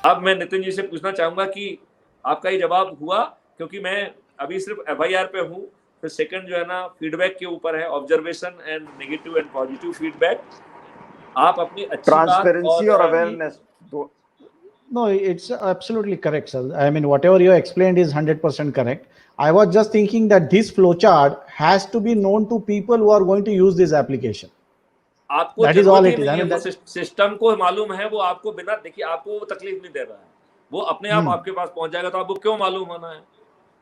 अब मैं नितिन जी से पूछना चाहूंगा कि आपका ये जवाब हुआ, क्योंकि मैं अभी सिर्फ एफआईआर पे हूँ, फिर सेकंड जो है ना फीडबैक के ऊपर है, observation and negative and positive feedback. आप अपनी अच्छी बात ट्रांसपेरेंसी और अवेयरनेस दो। No, it's absolutely correct, sir. I mean, whatever you explained is 100% correct. I was just thinking that this flowchart has to be known to people who are going to use this application. आपको That is जरूरत all he it is. नहीं I है, mean, वो that, system को मालूम है, वो आपको बिना देखिए आपको वो तकलीफ नहीं दे रहा है, वो अपने आप आपके पास पहुंच जाएगा, तो आपको क्यों मालूम होना है?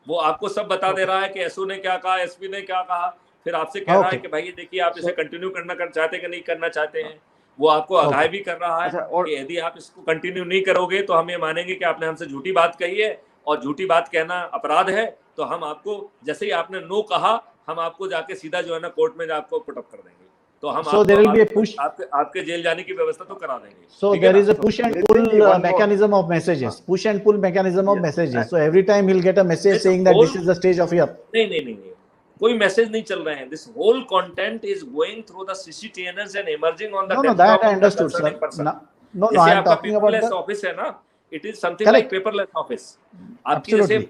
वो आपको सब बता दे रहा है कि एसओ ने क्या कहा, एसपी ने क्या कहा, फिर आपसे कह रहा है कि भाई देखिए आप इसे कंटिन्यू करना चाहते कि नहीं करना चाहते हैं। वो आपको आगाह भी कर रहा है कि यदि आप इसको कंटिन्यू नहीं करोगे तो हम ये मानेंगे कि आपने हमसे झूठी बात कही है, और झूठी बात कहना अपराध है, तो हम आपको जैसे ही आपने नो कहा, हम आपको जाके सीधा जो है ना कोर्ट में आपको पुटअप कर देंगे, तो हम so there will be a push, आपके जेल जाने की व्यवस्था तो करा देंगे। so there is a push and pull mechanism of messages, push and pull mechanism of messages. So every time he'll get a message saying that this is the stage of your नहीं, कोई message नहीं चल रहे हैं। This whole content is going through the CCTNs and emerging on the no, that I understood, sir. No, I am talking about the office है ना, it is something like paperless office. आपकी जैसे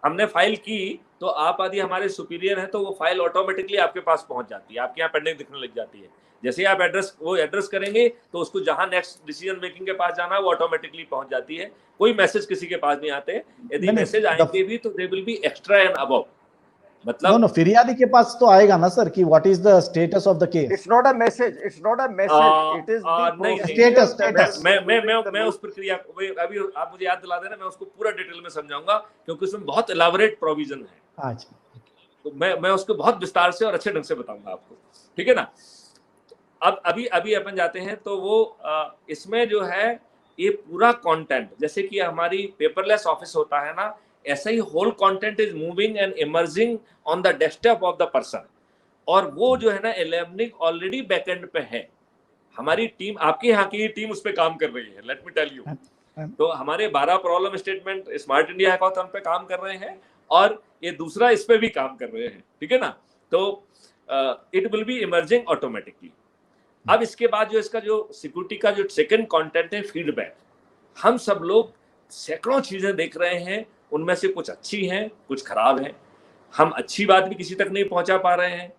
हमने file की तो आप यदि हमारे सुपीरियर हैं तो वो फाइल ऑटोमेटिकली आपके पास पहुंच जाती है, आपके यहाँ पेंडिंग दिखने लग जाती है। जैसे आप एड्रेस करेंगे तो उसको जहां नेक्स्ट डिसीजन मेकिंग के पास जाना है वो ऑटोमेटिकली पहुंच जाती है, कोई मैसेज किसी के पास नहीं आते। यदि मैसेज आएंगे भी तो they will be extra and above, मतलब no, फिरियादी के पास तो आएगा ना सर कि what is the status of the case. It's not a message, it is the status. मैं उस प्रक्रिया अभी आप मुझे याद दिला देना, मैं उसको पूरा डिटेल में समझाऊंगा, क्योंकि उसमें बहुत एलाबोरेट प्रोविजन है। अच्छा, तो मैं उसको बहुत विस्तार से और अच्छे ढंग से बताऊंगा आपको, ठीक है ना। अब अभी अपन जाते हैं तो वो इसमें जो है ये पूरा कंटेंट, जैसे कि हमारी पेपरलेस ऑफिस होता है ना, ऐसा ही whole content is moving and emerging on the desktop of the person, और वो जो है ना इलेमनिक ऑलरेडी बैकएंड पे है। हमारी टीम, आपके यहाँ की टीम उस पर काम कर रही है, लेट मी टेल यू। तो हमारे 12 problem statement smart India hackathon पे काम कर रहे हैं, और ये दूसरा इस पे भी काम कर रहे हैं, ठीक है ना। तो it will B emerging automatically. अब इसके बाद जो इसका जो सिक्योरिटी का जो सेकंड कंटेंट है फीडबैक, हम सब लोग सैकड़ों चीजें देख रहे हैं, उनमें से कुछ अच्छी हैं कुछ खराब हैं। हम अच्छी बात भी किसी तक नहीं पहुंचा पा रहे हैं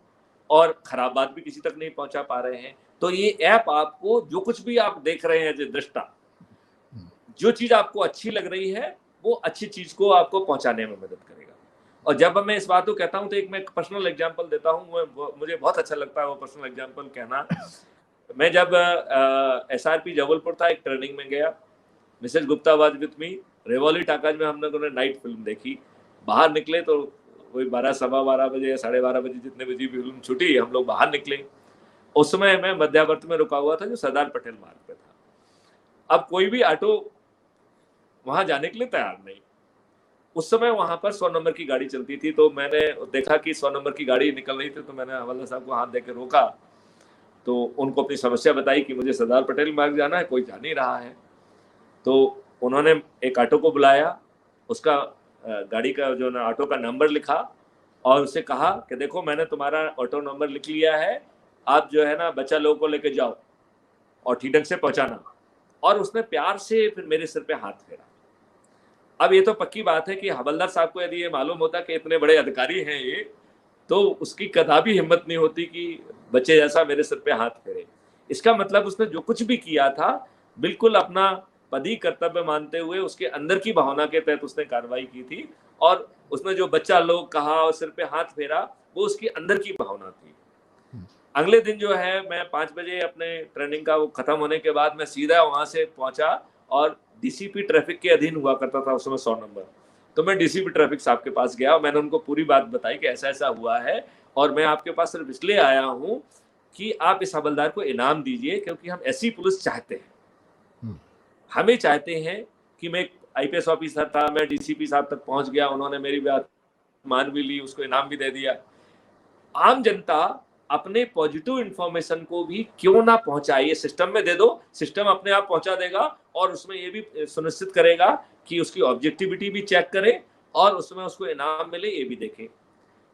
और खराब बात भी किसी तक नहीं पहुंचा पा रहे हैं। तो ये ऐप आपको जो कुछ भी आप देख रहे हैं दृष्टा, जो चीज आपको अच्छी लग रही है वो अच्छी चीज को आपको पहुंचाने में मदद करेगा। और जब मैं इस बात को कहता हूं तो एक मैं पर्सनल एग्जांपल देता हूं, मुझे बहुत अच्छा लगता है वो पर्सनल एग्जांपल कहना। मैं जब SRP जबलपुर था, एक ट्रेनिंग में गया, Mrs Gupta was with me, Rivoli Talkies में हम लोगों ने नाइट फिल्म देखी। बाहर निकले तो वही 12 सवा 12 बजे या 12:30 बजे, जितने बजे भी फिल्म छूटी, हम लोग बाहर निकले। उस समय मैं मध्यावर्ती में रुका हुआ था जो सरदार पटेल मार्ग पे था। अब कोई भी ऑटो वहां जाने के लिए तैयार नहीं। उस समय वहां पर 100 नंबर की गाड़ी चलती थी, तो मैंने देखा कि 100 नंबर की गाड़ी निकल रही थी, तो मैंने हवलदार साहब को हाथ देकर रोका, तो उनको अपनी समस्या बताई कि मुझे सरदार पटेल मार्ग जाना है, कोई जा नहीं रहा है। तो उन्होंने एक ऑटो को बुलाया, उसका गाड़ी का जो ना ऑटो का नंबर लिखा और उससे कहा कि देखो मैंने तुम्हारा ऑटो नंबर लिख लिया है, आप जो है ना बच्चा लोगों को लेके जाओ और ठीक ढंग से पहुंचाना। और उसने प्यार से फिर मेरे सिर पे हाथ फेरा। अब ये तो पक्की बात है कि हवलदार साहब को यदि ये मालूम होता कि इतने बड़े अधिकारी हैं ये, तो उसकी कदापि हिम्मत नहीं होती कि बच्चे जैसा मेरे सिर पे हाथ फेरे। इसका मतलब उसने जो कुछ भी किया था बिल्कुल अपना पदी कर्तव्य मानते हुए उसके अंदर की भावना के तहत उसने कार्रवाई की थी, और उसने जो बच्चा लोग कहा और सिर पे हाथ फेरा वो उसकी अंदर की भावना थी। अगले दिन जो है मैं 5 बजे अपने ट्रेनिंग का वो खत्म होने के बाद मैं सीधा वहां से पहुंचा, और DCP ट्रैफिक के अधीन हुआ करता था उस समय 100 नंबर। तो मैं DCP ट्रैफिक साहब के पास गया और मैंने उनको पूरी बात बताई कि ऐसा ऐसा हुआ है, और मैं आपके पास सिर्फ इसलिए आया हूँ कि आप इस हवलदार को इनाम दीजिए, क्योंकि हम ऐसी पुलिस चाहते हैं। हमें चाहते हैं कि मैं IPS ऑफिसर था, मैं DCP साहब तक पहुंच गया, उन्होंने मेरी बात मान भी ली, उसको इनाम भी दे दिया। आम जनता अपने पॉजिटिव इंफॉर्मेशन को भी क्यों ना पहुंचाए, सिस्टम में दे दो, सिस्टम अपने आप पहुंचा देगा, और उसमें ये भी सुनिश्चित करेगा कि उसकी ऑब्जेक्टिविटी भी चेक करे और उसमें उसको इनाम मिले, ये भी देखे।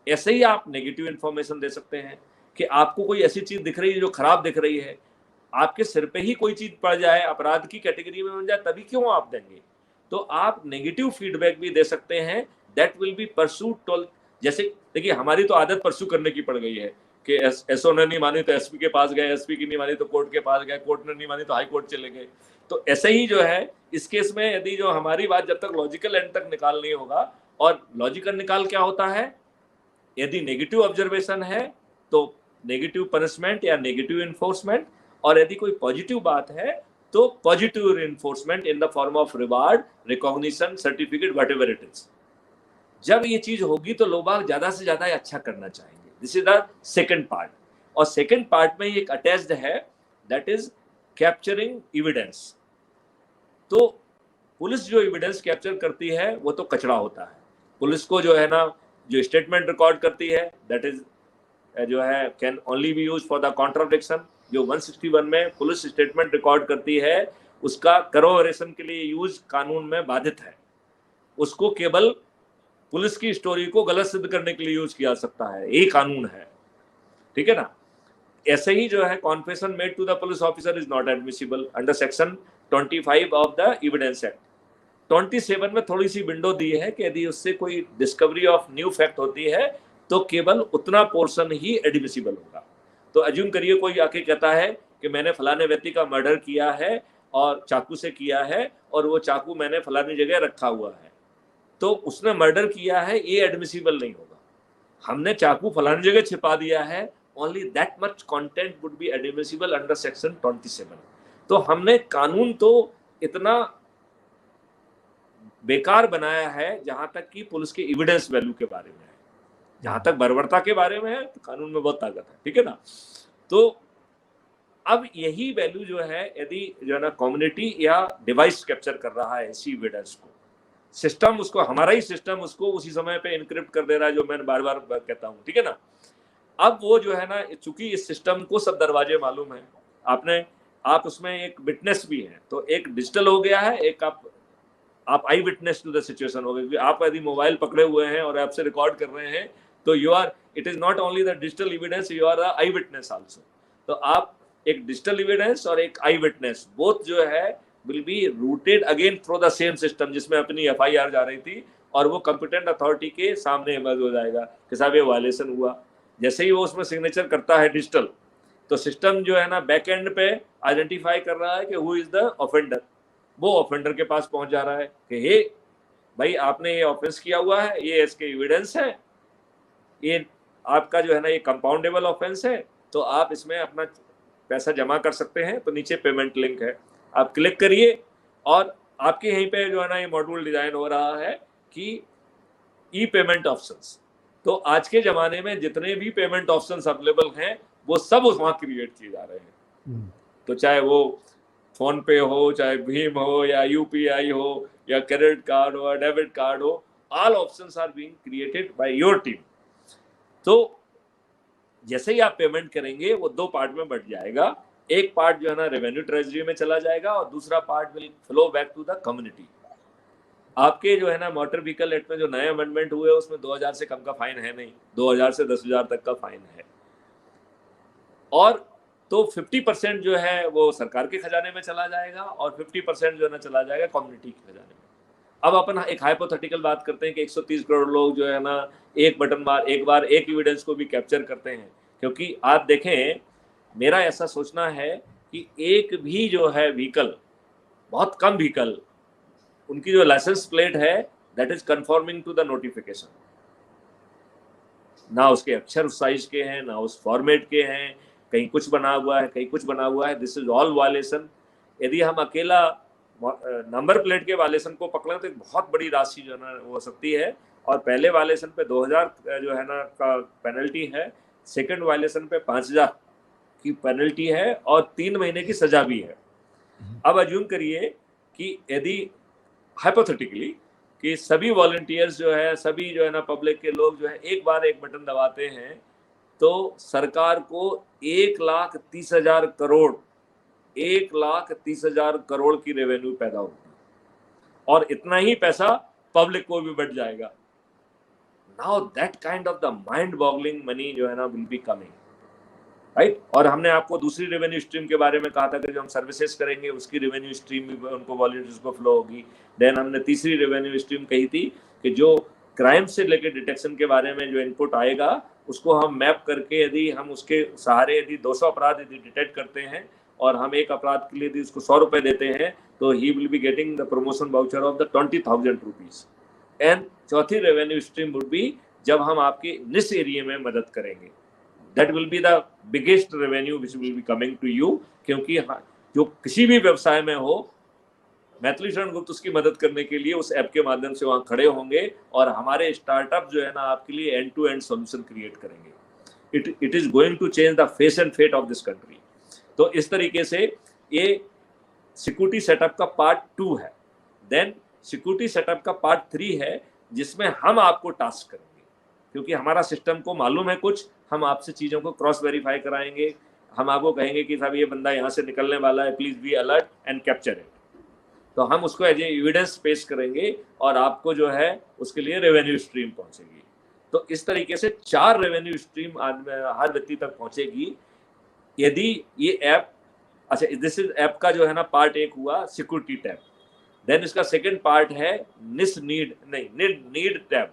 ऐसे ही आप नेगेटिव इंफॉर्मेशन दे सकते हैं कि आपको कोई ऐसी चीज दिख रही है जो खराब दिख रही है, आपके सिर पे ही कोई चीज पड़ जाए, अपराध की कैटेगरी में बन जाए, तभी क्यों आप देंगे? तो आप नेगेटिव फीडबैक भी दे सकते हैं, that will B pursued toll. जैसे देखिए, हमारी तो आदत परसू करने की पड़ गई है कि एसओ ने नहीं मानी तो एसपी के पास गए, एसपी की नहीं मानी तो कोर्ट के पास गए, कोर्ट ने नहीं मानी तो हाई कोर्ट चले गए। तो ऐसे ही जो है इस केस में, यदि जो हमारी बात जब तक लॉजिकल एंड तक निकाल नहीं होगा, और लॉजिकल निकाल क्या होता है, यदि नेगेटिव ऑब्जर्वेशन है तो नेगेटिव पनिशमेंट या नेगेटिव इन्फोर्समेंट, और यदि कोई पॉजिटिव बात है तो positive reinforcement in the form of reward, recognition, certificate, whatever it is. जब ये चीज होगी तो लोग ज्यादा से ज्यादा अच्छा करना चाहेंगे। This is the second part. और सेकंड पार्ट में एक अटैच्ड है, दैट इज कैप्चरिंग एविडेंस। तो पुलिस जो एविडेंस कैप्चर करती है वो तो कचरा होता है। पुलिस को जो है ना, जो स्टेटमेंट रिकॉर्ड करती है, दैट इज जो है can only B use for the contradiction. जो 161 में पुलिस स्टेटमेंट रिकॉर्ड करती है, उसका करोरेशन के लिए यूज कानून में बाधित है। उसको केवल पुलिस की स्टोरी को गलत सिद्ध करने के लिए यूज किया सकता है, ये कानून है, ठीक है ना। ऐसे ही जो है confession made to the police officer is not admissible under section 25 of the evidence act. 27 में थोड़ी सी विंडो दी है कि यदि उससे कोई डिस्कवरी ऑफ न्यू फैक्ट होती है तो केवल उतना पोर्शन ही एडमिसिबल होगा। तो अज्यूम करिए कोई आके कहता है कि मैंने फलाने व्यक्ति का मर्डर किया है और चाकू से किया है, और वो चाकू मैंने फलानी जगह रखा हुआ है, तो उसने मर्डर किया है, ये एडमिसिबल नहीं होगा। हमने चाकू फलानी जगह छिपा दिया है, only that much content would be admissible under section 27। तो हमने कानून तो इतना बेकार बनाया है जहां तक कि पुलिस के एविडेंस वैल्यू के बारे में है। जहां तक बर्बरता के बारे में है तो कानून में बहुत ताकत है, ठीक है ना। तो अब यही वैल्यू जो है, यदि जो है ना कम्युनिटी या डिवाइस कैप्चर कर रहा है इसी एविडेंस को, सिस्टम उसको, हमारा ही सिस्टम उसको उसी समय पे इनक्रिप्ट कर दे रहा है, जो मैं बार बार कहता हूं, ठीक है ना। अब वो जो है ना, चूंकि इस सिस्टम को सब दरवाजे मालूम है, आप उसमें एक विटनेस भी है, तो एक डिजिटल हो गया है, एक आप आई विटनेस टू द सिचुएशन हो गए। आप यदि मोबाइल पकड़े हुए हैं और आपसे रिकॉर्ड कर रहे हैं तो you are, it is not only the digital evidence, you are eyewitness also. तो आप एक डिजिटल एविडेंस और एक आई विटनेस, बोथ जो है will be rooted again through the same system, जिसमें अपनी एफआईआर जा रही थी, और वो कंपिटेंट अथॉरिटी के सामने इमर्ज हो जाएगा कि साहब ये वायलेशन हुआ। जैसे ही वो उसमें सिग्नेचर करता है डिजिटल, तो सिस्टम जो है ना बैक एंड पे आइडेंटिफाई कर रहा है कि हु इज द ऑफेंडर। वो ऑफेंडर के पास पहुंच जा रहा है कि हे भाई, आपने ये ऑफेंस किया हुआ है, ये इसके एविडेंस है, ये आपका जो है ना ये कंपाउंडेबल ऑफेंस है, तो आप इसमें अपना पैसा जमा कर सकते हैं। तो नीचे पेमेंट लिंक है, आप क्लिक करिए, और आपके यहीं पे जो है ना ये मॉड्यूल डिजाइन हो रहा है कि ई पेमेंट ऑप्शंस। तो आज के जमाने में जितने भी पेमेंट ऑप्शंस अवेलेबल हैं वो सब वहां क्रिएट किए जा रहे हैं। तो चाहे वो फोन पे हो, चाहे भीम हो, या यूपीआई हो, या क्रेडिट कार्ड हो, या डेबिट कार्ड हो, all options are being created by your team. तो जैसे ही आप पेमेंट करेंगे वो दो पार्ट में बढ़ जाएगा। एक पार्ट जो है ना रेवेन्यू ट्रेजरी में चला जाएगा, और दूसरा part will flow back to the community. आपके जो है ना मोटर व्हीकल एक्ट में जो नए अमेंडमेंट हुए उसमें 2000 से कम का फाइन है नहीं, 2000 से 10,000 तक का फाइन है। और तो 50% जो है वो सरकार के खजाने में चला जाएगा, और 50% जो है ना चला जाएगा कम्युनिटी के खजाने में। अब अपन एक हाइपोथेटिकल बात करते हैं कि 130 करोड़ लोग जो है ना एक बार एक एविडेंस को भी कैप्चर करते हैं। क्योंकि आप देखें, मेरा ऐसा सोचना है कि एक भी जो है व्हीकल, बहुत कम व्हीकल, उनकी जो लाइसेंस प्लेट है that is conforming to the notification, ना उसके अक्षर उस साइज के हैं, ना उस फॉर्मेट के हैं, कहीं कुछ बना हुआ है, कहीं कुछ बना हुआ है। This is all violation. यदि हम अकेला नंबर प्लेट के वायलेशन को पकड़ें तो एक बहुत बड़ी राशि जो है ना हो सकती है। और पहले वायलेशन पे 2000 जो है ना का पेनल्टी है, सेकंड वायलेशन पे 5000 की पेनल्टी है, और 3 महीने की सजा भी है। अब अज्यूम करिए कि यदि हाइपोथेटिकली कि सभी वॉलंटियर्स जो है, सभी जो है ना पब्लिक के लोग जो है एक बार एक बटन दबाते हैं, तो सरकार को 1,30,000 करोड़ 1,30,000 करोड़ की रेवेन्यू पैदा होगी, और इतना ही पैसा पब्लिक को भी बढ़ जाएगा। Now that kind of the mind boggling money जो है ना विल बी कमिंग। राइट। और हमने आपको दूसरी रेवेन्यू स्ट्रीम के बारे में कहा था कि जो हम सर्विसेज करेंगे उसकी रेवेन्यू स्ट्रीम भी उनको वॉलंटियर्स को फ्लो होगी। देन हमने तीसरी रेवेन्यू स्ट्रीम कही थी कि जो क्राइम से लेकर डिटेक्शन के बारे में जो इनपुट आएगा उसको हम मैप करके यदि हम उसके सहारे यदि 200 अपराध यदि डिटेक्ट करते हैं और हम एक अपराध के लिए यदि उसको 100 रुपए देते हैं तो he will be getting the promotion voucher of the 20,000 rupees. And चौथी रेवेन्यू स्ट्रीम वुड बी जब हम आपके निस एरिया में मदद करेंगे, that will be the biggest revenue which will be coming to you. क्योंकि जो किसी भी व्यवसाय में हो, मैथिली शरण गुप्त उसकी मदद करने के लिए उस ऐप के माध्यम से वहां खड़े होंगे और हमारे स्टार्टअप जो है ना आपके लिए end to end solution create करेंगे। It is going to change the face and fate of this country. तो इस तरीके से ये सिक्योरिटी सेटअप का पार्ट 2 है। देन सिक्योरिटी सेटअप का पार्ट 3 है जिसमें हम आपको टास्क करेंगे, क्योंकि हमारा सिस्टम को मालूम है कुछ, हम आपसे चीजों को क्रॉस वेरीफाई कराएंगे। हम आपको कहेंगे कि साहब ये बंदा यहाँ से निकलने वाला है, please be alert and capture it. तो हम उसको एज ए एविडेंस पेश करेंगे और आपको जो है उसके लिए रेवेन्यू स्ट्रीम पहुंचेगी। तो इस तरीके से 4 रेवेन्यू स्ट्रीम हर व्यक्ति तक पहुंचेगी यदि ये ऐप। अच्छा, दिस इज ऐप का जो है ना पार्ट 1 हुआ सिक्योरिटी टैब। देन इसका सेकंड पार्ट है need tab.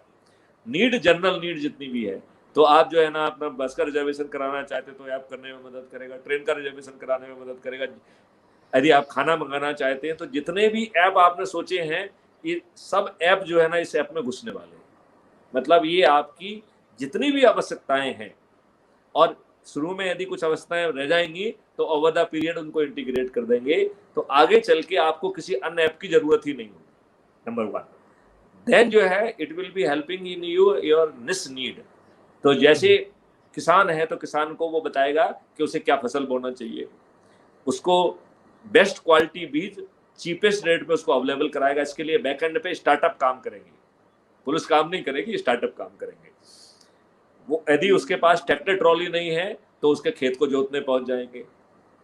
Need general need जितनी भी है, तो आप जो है ना अपना बस का रिजर्वेशन कराना चाहते तो ऐप करने में मदद करेगा, ट्रेन का रिजर्वेशन कराने में मदद करेगा, यदि आप खाना मंगाना चाहते हैं तो जितने भी ऐप आपने सोचे हैं ये सब ऐप जो है ना इस ऐप में घुसने वाले हैं। मतलब ये आपकी जितनी भी आवश्यकताएं हैं, और शुरू में यदि कुछ आवश्यकताएं रह जाएंगी तो ओवर द पीरियड उनको इंटीग्रेट कर देंगे, तो आगे चल के आपको किसी अन्य ऐप की जरूरत ही नहीं होगी, नंबर 1। देन जो है it will be helping in your निस नीड। तो जैसे किसान है तो किसान को वो बताएगा कि उसे क्या फसल बोना चाहिए, उसको बेस्ट क्वालिटी बीज चीपेस्ट रेट पे उसको अवेलेबल कराएगा। इसके लिए बैकएंड पे स्टार्टअप काम करेंगे, पुलिस काम नहीं करेगी, स्टार्टअप काम करेंगे। वो यदि उसके पास ट्रैक्टर ट्रॉली नहीं है तो उसके खेत को जोतने पहुंच जाएंगे।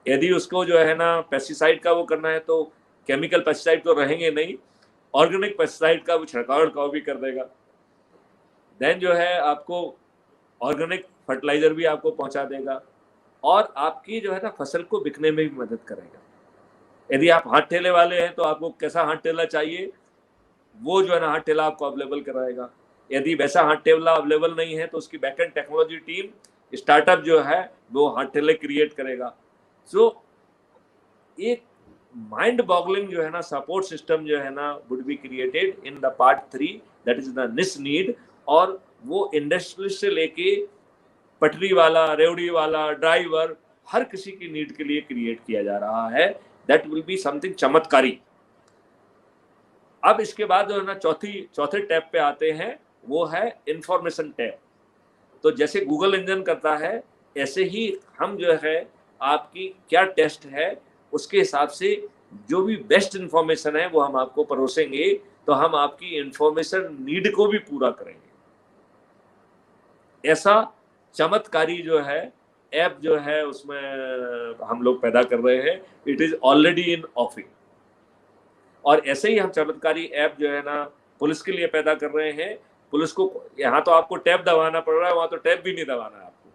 यदि उसको जो है ना पेस्टिसाइड का वो करना है तो केमिकल पेस्टिसाइड तो रहेंगे नहीं, ऑर्गेनिक पेस्टिसाइड का वो छिड़काव भी कर देगा। देन जो है आपको ऑर्गेनिक फर्टिलाइजर भी आपको पहुंचा देगा और आपकी जो है ना फसल को बिकने में भी मदद करेगा। यदि आप हाथ ठेले वाले हैं तो आपको कैसा हाथ ठेला चाहिए वो जो है ना हाथ ठेला आपको अवेलेबल कराएगा। यदि वैसा हाथ ठेला अवेलेबल नहीं है तो उसकी बैकएंड टेक्नोलॉजी टीम स्टार्टअप जो है वो हाथ ठेले क्रिएट करेगा। सो एक माइंड बॉगलिंग जो है ना सपोर्ट सिस्टम जो है ना would be created in the part 3, that is the निस नीड। और वो इंडस्ट्रियलिस्ट से लेके पटरी वाला, रेवड़ी वाला, ड्राइवर, हर किसी की नीड के लिए क्रिएट किया जा रहा है। दैट विल बी समथिंग चमत्कारी। अब इसके बाद जो है ना चौथे टैब पे आते हैं, वो है इंफॉर्मेशन टैब। तो जैसे गूगल इंजन करता है ऐसे ही हम जो है आपकी क्या टेस्ट है उसके हिसाब से जो भी बेस्ट इंफॉर्मेशन है वो हम आपको परोसेंगे, तो हम आपकी इंफॉर्मेशन नीड को भी पूरा करेंगे। ऐसा चमत्कारी जो है ऐप जो है उसमें हम लोग पैदा कर रहे हैं। It is already in ऑफिंग। और ऐसे ही हम चमत्कारी ऐप जो है ना पुलिस के लिए पैदा कर रहे हैं। पुलिस को यहाँ तो आपको टैब दबाना पड़ रहा है, वहां तो टैब भी नहीं दबाना है आपको,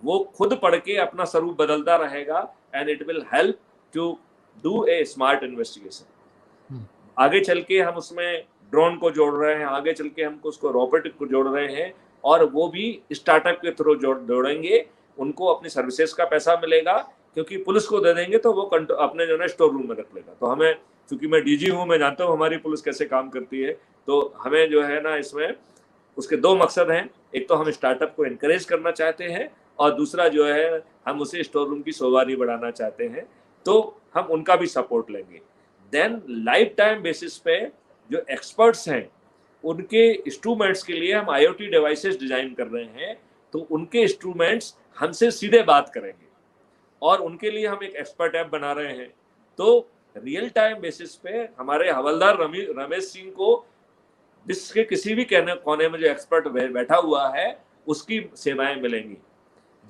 वो खुद पढ़ के अपना स्वरूप बदलता रहेगा and it will help to do a smart investigation. आगे चल के हम उसमें ड्रोन को जोड़ रहे हैं, आगे चल के हमको उसको रोबोटिक को जोड़ रहे हैं और वो भी स्टार्टअप के थ्रू जोड़ेंगे। उनको अपनी सर्विसेज का पैसा मिलेगा क्योंकि पुलिस को दे देंगे तो वो अपने जो है स्टोर रूम में रख लेगा। तो हमें, क्योंकि मैं डीजी हूँ, मैं जानता हूँ हमारी पुलिस कैसे काम करती है, तो हमें जो है ना इसमें उसके 2 मकसद हैं। एक तो हम स्टार्टअप को एनकरेज करना चाहते हैं और दूसरा जो है हम उसे स्टोर रूम की शोभारी बढ़ाना चाहते हैं, तो हम उनका भी सपोर्ट लेंगे। देन लाइफ टाइम बेसिस पे जो एक्सपर्ट्स हैं उनके इंस्ट्रूमेंट्स के लिए हम IoT डिवाइसेस डिजाइन कर रहे हैं, तो उनके इंस्ट्रूमेंट्स हमसे सीधे बात करेंगे और उनके लिए हम एक एक्सपर्ट ऐप बना रहे हैं। तो रियल टाइम बेसिस पे हमारे हवलदार रमेश सिंह को विश्व के किसी भी कोने में जो एक्सपर्ट बैठा हुआ है उसकी सेवाएं मिलेंगी।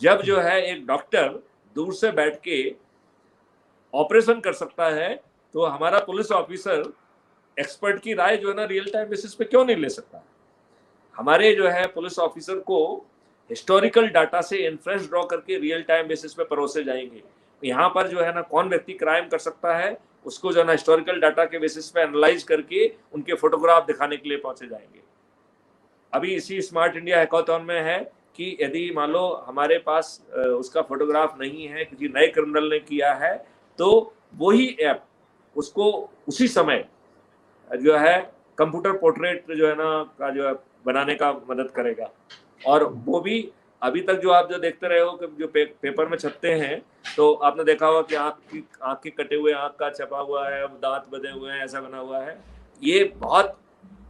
जब जो है एक डॉक्टर दूर से बैठ के ऑपरेशन कर सकता है तो हमारा पुलिस ऑफिसर एक्सपर्ट की राय जो है ना रियल टाइम बेसिस पे क्यों नहीं ले सकता। हमारे जो है पुलिस ऑफिसर को हिस्टोरिकल डाटा से इन्फ्रेंस ड्रॉ करके रियल टाइम बेसिस पे परोसे जाएंगे। यहाँ पर जो है ना कौन व्यक्ति क्राइम कर सकता है उसको जो है ना हिस्टोरिकल डाटा के बेसिस पे एनालाइज करके उनके फोटोग्राफ दिखाने के लिए पहुंचे जाएंगे। अभी इसी स्मार्ट इंडिया हैकाथॉन में है कि यदि मान लो हमारे पास उसका फोटोग्राफ नहीं है, किसी नए क्रिमिनल ने किया है, तो वही ऐप उसको उसी समय जो है कंप्यूटर पोर्ट्रेट जो है ना का जो है बनाने का मदद करेगा। और वो भी अभी तक जो आप जो देखते रहे हो कि जो पेपर में छपते हैं, तो आपने देखा होगा कि आँख के कटे हुए आँख का छपा हुआ है, दांत बने हुए हैं, ऐसा बना हुआ है। ये बहुत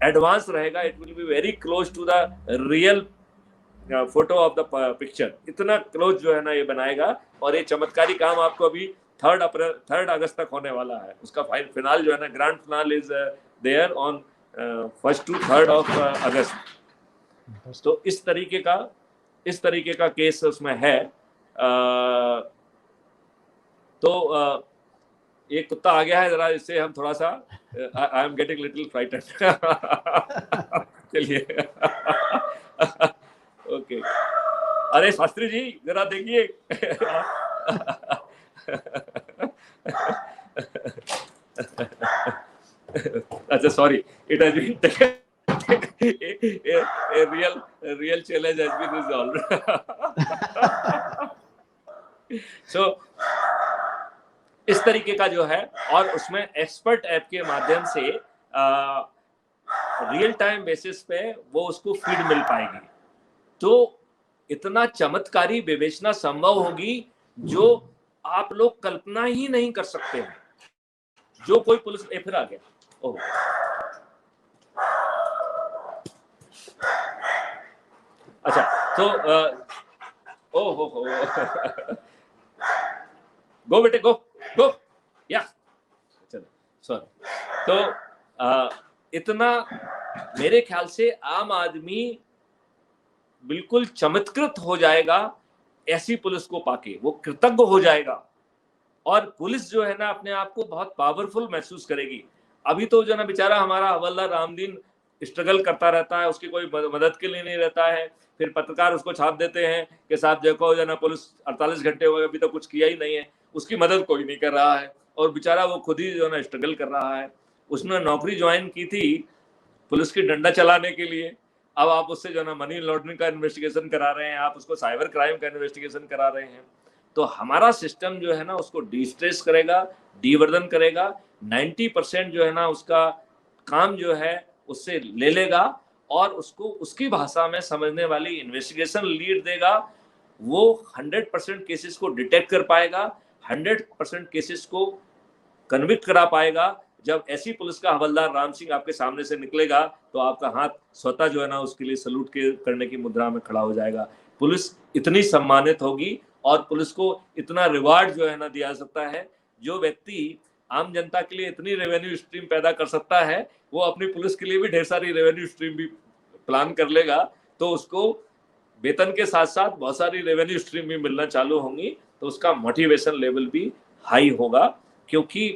एडवांस रहेगा, it will be very close to the real photo of the picture, इतना क्लोज जो है ना ये बनाएगा। और ये चमत्कारी काम आपको अभी 3 अगस्त तक होने वाला है। उसका फिनाल जो है ना, grand finale is there on 1 to 3 August. तो इस तरीके का केस उसमें है। तो एक कुत्ता आ गया है, जरा इससे हम थोड़ा सा I am getting little frightened. चलिए ओके। अरे शास्त्री जी जरा देखिए। अच्छा sorry, it has been a real challenge has been resolved. So इस तरीके का जो है, और उसमें एक्सपर्ट ऐप के माध्यम से रियल टाइम बेसिस पे वो उसको फीड मिल पाएगी। तो इतना चमत्कारी विवेचना संभव होगी जो आप लोग कल्पना ही नहीं कर सकते हैं। जो कोई पुलिस फिर आ गया, ओह अच्छा, तो ओ हो गो बेटे गो या चलो सॉरी। तो इतना मेरे ख्याल से आम आदमी बिल्कुल चमत्कृत हो जाएगा ऐसी पुलिस को पाके, वो कृतज्ञ हो जाएगा। और पुलिस जो है ना अपने आप को बहुत पावरफुल महसूस करेगी। अभी तो जो ना बेचारा हमारा हवलदार रामदीन स्ट्रगल करता रहता है, उसकी कोई मदद के लिए नहीं रहता है। फिर पत्रकार उसको छाप देते हैं कि साहब देखो जो ना पुलिस 48 घंटे हो गए अभी तो कुछ किया ही नहीं है, उसकी मदद कोई नहीं कर रहा है, और बेचारा वो खुद ही जो ना स्ट्रगल कर रहा है। उसने नौकरी ज्वाइन की थी पुलिस की डंडा चलाने के लिए, अब आप उससे जो ना मनी लॉन्ड्रिंग का इन्वेस्टिगेशन करा रहे हैं, आप उसको साइबर क्राइम का इन्वेस्टिगेशन करा रहे हैं। तो हमारा सिस्टम जो है ना उसको डिस्ट्रेस करेगा, डीवर्जन करेगा। 90% जो है ना उसका काम जो है उससे ले लेगा, और उसको उसकी भाषा में समझने वाली इन्वेस्टिगेशन लीड देगा। वो 100% केसेस को डिटेक्ट कर पाएगा, 100% केसेस को कन्विक्ट करा पाएगा। जब ऐसी पुलिस का हवलदार राम सिंह आपके सामने से निकलेगा तो आपका हाथ स्वतः जो है ना उसके लिए सलूट करने की मुद्रा में खड़ा हो जाएगा। पुलिस इतनी सम्मानित होगी, और पुलिस को इतना रिवार्ड जो है ना दिया सकता है। जो व्यक्ति आम जनता के लिए इतनी रेवेन्यू स्ट्रीम पैदा कर सकता है, वो अपनी पुलिस के लिए भी ढेर सारी रेवेन्यू स्ट्रीम भी प्लान कर लेगा, तो उसको वेतन के साथ साथ बहुत सारी रेवेन्यू स्ट्रीम भी मिलना चालू होंगी, तो उसका मोटिवेशन लेवल भी हाई होगा। क्योंकि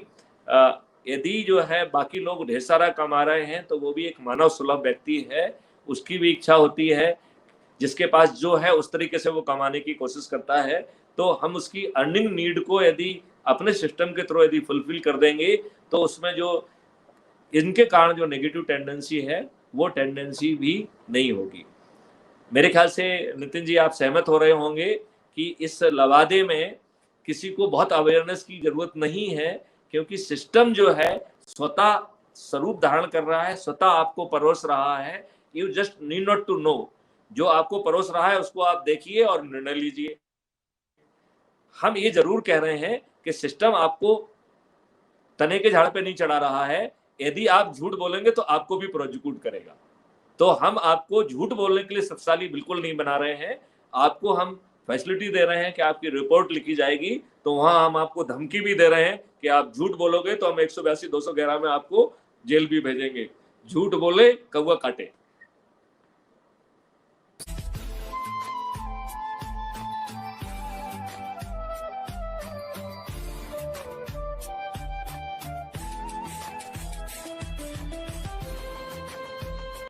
यदि जो है बाकी लोग ढेर सारा कमा रहे हैं तो वो भी एक मानव सुलभ व्यक्ति है, उसकी भी इच्छा होती है, जिसके पास जो है उस तरीके से वो कमाने की कोशिश करता है। तो हम उसकी अर्निंग नीड को यदि अपने सिस्टम के थ्रू यदि फुलफिल कर देंगे, तो उसमें जो इनके कारण जो नेगेटिव टेंडेंसी है वो टेंडेंसी भी नहीं होगी। मेरे ख्याल से नितिन जी आप सहमत हो रहे होंगे कि इस लवादे में किसी को बहुत अवेयरनेस की जरूरत नहीं है, क्योंकि सिस्टम जो है स्वतः स्वरूप धारण कर रहा है, स्वतः आपको परोस रहा है। You just need not to know, जो आपको परोस रहा है उसको आप देखिए और निर्णय लीजिए। हम ये जरूर कह रहे हैं कि सिस्टम आपको तने के झाड़ पे नहीं चढ़ा रहा है। यदि आप झूठ बोलेंगे तो आपको भी प्रोसिक्यूट करेगा। तो हम आपको झूठ बोलने के लिए शक्तिशाली बिल्कुल नहीं बना रहे हैं, आपको हम फैसिलिटी दे रहे हैं कि आपकी रिपोर्ट लिखी जाएगी, तो वहां हम आपको धमकी भी दे रहे हैं कि आप झूठ बोलोगे तो हम 182 211 में आपको जेल भी भेजेंगे। झूठ बोले कौवा काटे।